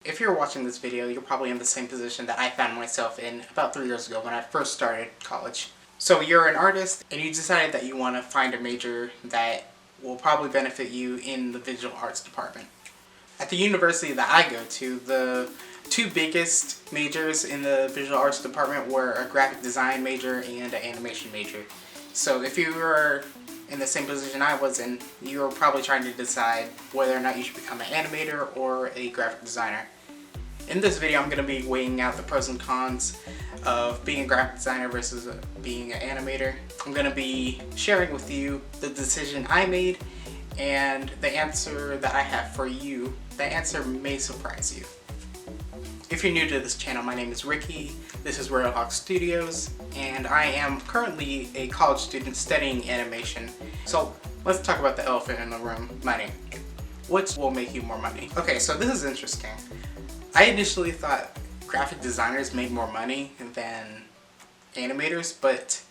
If you're watching this video, you're probably in the same position that I found myself in about 3 years ago when I first started college. So you're an artist and you decided that you want to find a major that will probably benefit you in the visual arts department. At the university that I go to, the two biggest majors in the visual arts department were a graphic design major and an animation major. So if you were in the same position I was in, you were probably trying to decide whether or not you should become an animator or a graphic designer. In this video, I'm going to be weighing out the pros and cons of being a graphic designer versus being an animator. I'm going to be sharing with you the decision I made and the answer that I have for you. The answer may surprise you. If you're new to this channel, my name is Ricky. This is Royal Hawk Studios, and I am currently a college student studying animation. So let's talk about the elephant in the room, money. Which will make you more money? Okay, so this is interesting. I initially thought graphic designers made more money than animators, but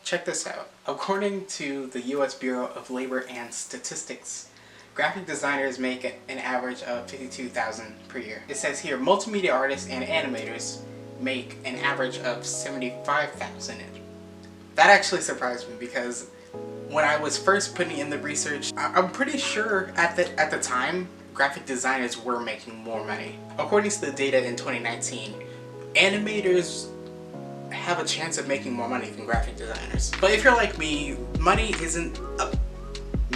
check this out. According to the US Bureau of Labor and Statistics, graphic designers make an average of $52,000 per year. It says here, multimedia artists and animators make an average of $75,000. That actually surprised me because when I was first putting in the research, I'm pretty sure at the time, graphic designers were making more money. According to the data in 2019, animators have a chance of making more money than graphic designers. But if you're like me, money isn't a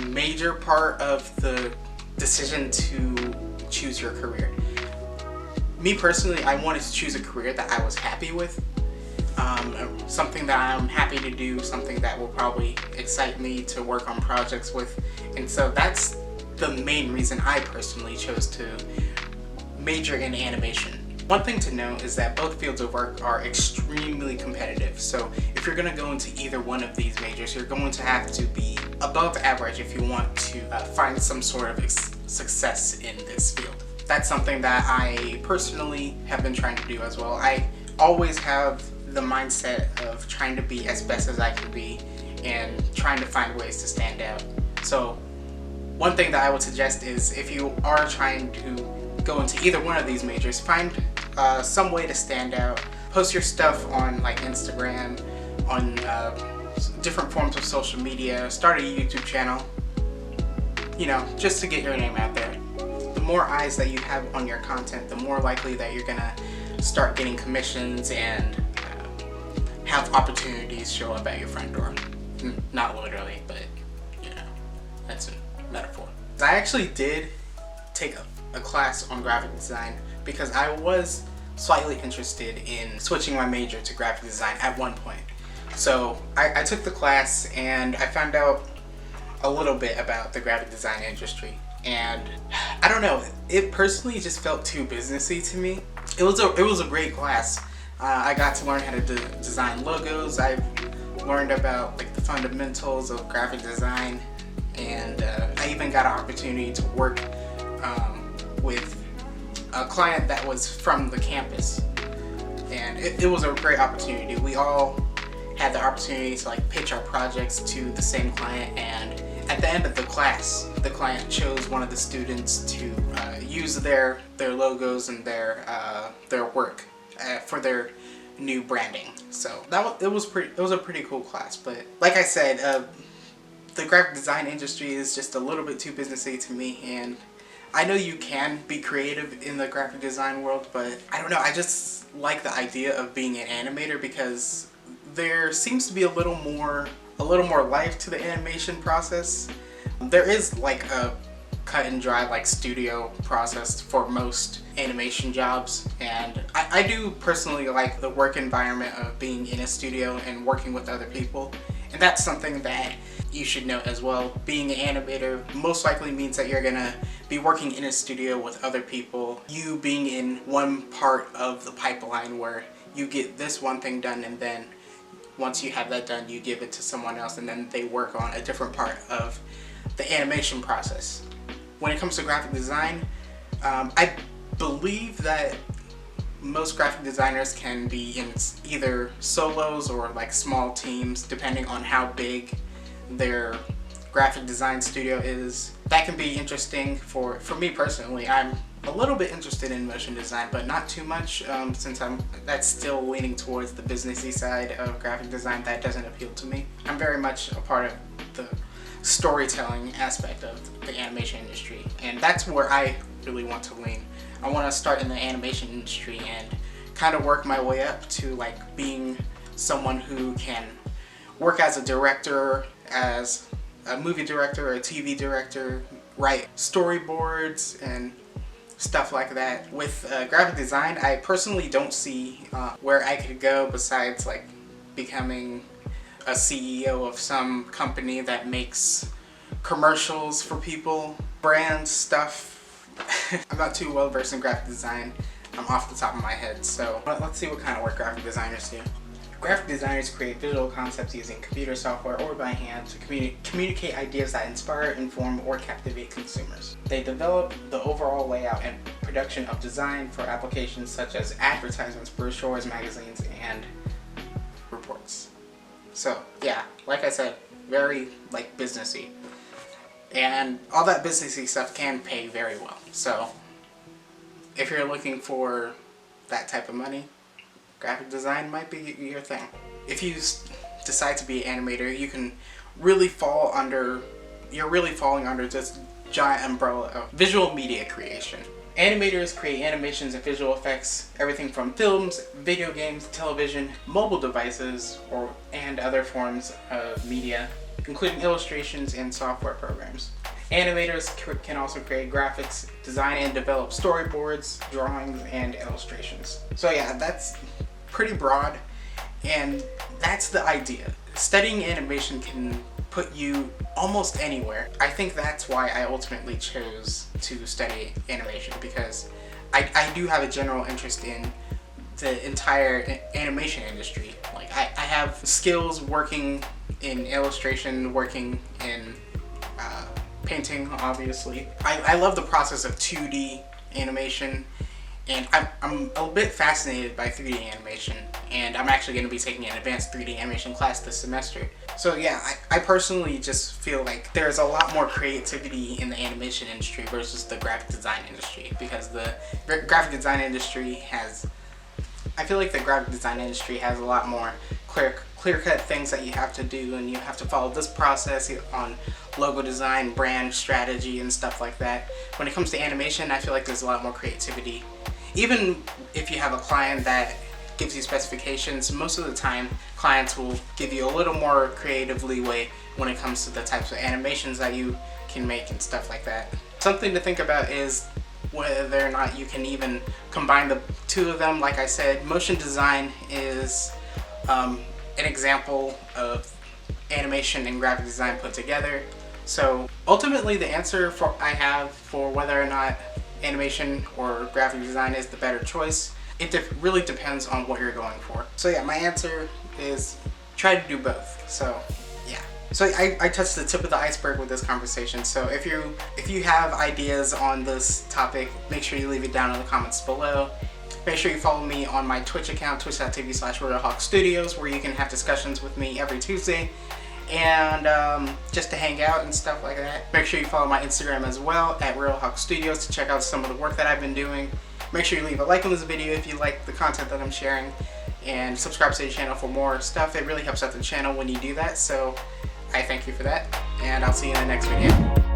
major part of the decision to choose your career. Me personally, I wanted to choose a career that I was happy with, something that I'm happy to do, something that will probably excite me to work on projects with, and so that's the main reason I personally chose to major in animation. One thing to note is that both fields of work are extremely competitive, so if you're going to go into either one of these majors, you're going to have to be above average if you want to find some sort of success in this field. That's something that I personally have been trying to do as well. I always have the mindset of trying to be as best as I can be and trying to find ways to stand out. So one thing that I would suggest is if you are trying to go into either one of these majors, find some way to stand out. Post your stuff on like Instagram, on different forms of social media, start a YouTube channel, you know, just to get your name out there. The more eyes that you have on your content, the more likely that you're gonna start getting commissions and have opportunities show up at your front door. Not literally, but you know, that's a metaphor. I actually did take a class on graphic design because I was slightly interested in switching my major to graphic design at one point. So I took the class and I found out a little bit about the graphic design industry, and I don't know, it personally just felt too businessy to me. It was a great class. I got to learn how to design logos. I've learned about like the fundamentals of graphic design, and I even got an opportunity to work with a client that was from the campus, and it was a great opportunity. We all had the opportunity to like pitch our projects to the same client, and at the end of the class, the client chose one of the students to use their logos and their work for their new branding. So it was a pretty cool class. But like I said, the graphic design industry is just a little bit too businessy to me, and I know you can be creative in the graphic design world, but I don't know, I just like the idea of being an animator because there seems to be a little more life to the animation process. There is like a cut and dry like studio process for most animation jobs, and I do personally like the work environment of being in a studio and working with other people, and that's something that you should note as well. Being an animator most likely means that you're gonna be working in a studio with other people, you being in one part of the pipeline where you get this one thing done, and then once you have that done, you give it to someone else, and then they work on a different part of the animation process. When it comes to graphic design, I believe that most graphic designers can be in either solos or like small teams, depending on how big their graphic design studio is. That can be interesting for me personally. I'm a little bit interested in motion design, but not too much, since that's still leaning towards the businessy side of graphic design. That doesn't appeal to me. I'm very much a part of the storytelling aspect of the animation industry, and that's where I really want to lean. I want to start in the animation industry and kind of work my way up to like being someone who can work as a director, as a movie director or a TV director, write storyboards and stuff like that. With graphic design, I personally don't see where I could go besides like becoming a CEO of some company that makes commercials for people, brand stuff. I'm not too well versed in graphic design. I'm off the top of my head, so let's see what kind of work graphic designers do. Graphic designers create visual concepts using computer software or by hand to communicate ideas that inspire, inform, or captivate consumers. They develop the overall layout and production of design for applications such as advertisements, brochures, magazines, and reports. So yeah, like I said, very like businessy. And all that businessy stuff can pay very well. So if you're looking for that type of money, graphic design might be your thing. If you decide to be an animator, you can really you're really falling under this giant umbrella of visual media creation. Animators create animations and visual effects, everything from films, video games, television, mobile devices, and other forms of media, including illustrations and software programs. Animators can also create graphics, design and develop storyboards, drawings, and illustrations. So yeah, that's pretty broad, and that's the idea. Studying animation can put you almost anywhere. I think that's why I ultimately chose to study animation, because I do have a general interest in the entire animation industry. Like I have skills working in illustration, working in painting, obviously. I love the process of 2D animation, and I'm a bit fascinated by 3D animation, and I'm actually going to be taking an advanced 3D animation class this semester. So yeah, I personally just feel like there's a lot more creativity in the animation industry versus the graphic design industry, because the graphic design industry has, I feel like the graphic design industry has a lot more clear-cut things that you have to do, and you have to follow this process on logo design, brand strategy, and stuff like that. When it comes to animation, I feel like there's a lot more creativity. Even if you have a client that gives you specifications, most of the time clients will give you a little more creative leeway when it comes to the types of animations that you can make and stuff like that. Something to think about is whether or not you can even combine the two of them. Like I said, motion design is an example of animation and graphic design put together. So ultimately the answer I have for whether or not animation or graphic design is the better choice, it really depends on what you're going for. So yeah, my answer is try to do both. So yeah. So I touched the tip of the iceberg with this conversation. So if you have ideas on this topic, make sure you leave it down in the comments below. Make sure you follow me on my Twitch account, twitch.tv/RoyalHawkStudios, where you can have discussions with me every Tuesday, and just to hang out and stuff like that. Make sure you follow my Instagram as well, at RoyalHawkStudios, to check out some of the work that I've been doing. Make sure you leave a like on this video if you like the content that I'm sharing, and subscribe to the channel for more stuff. It really helps out the channel when you do that, so I thank you for that, and I'll see you in the next video.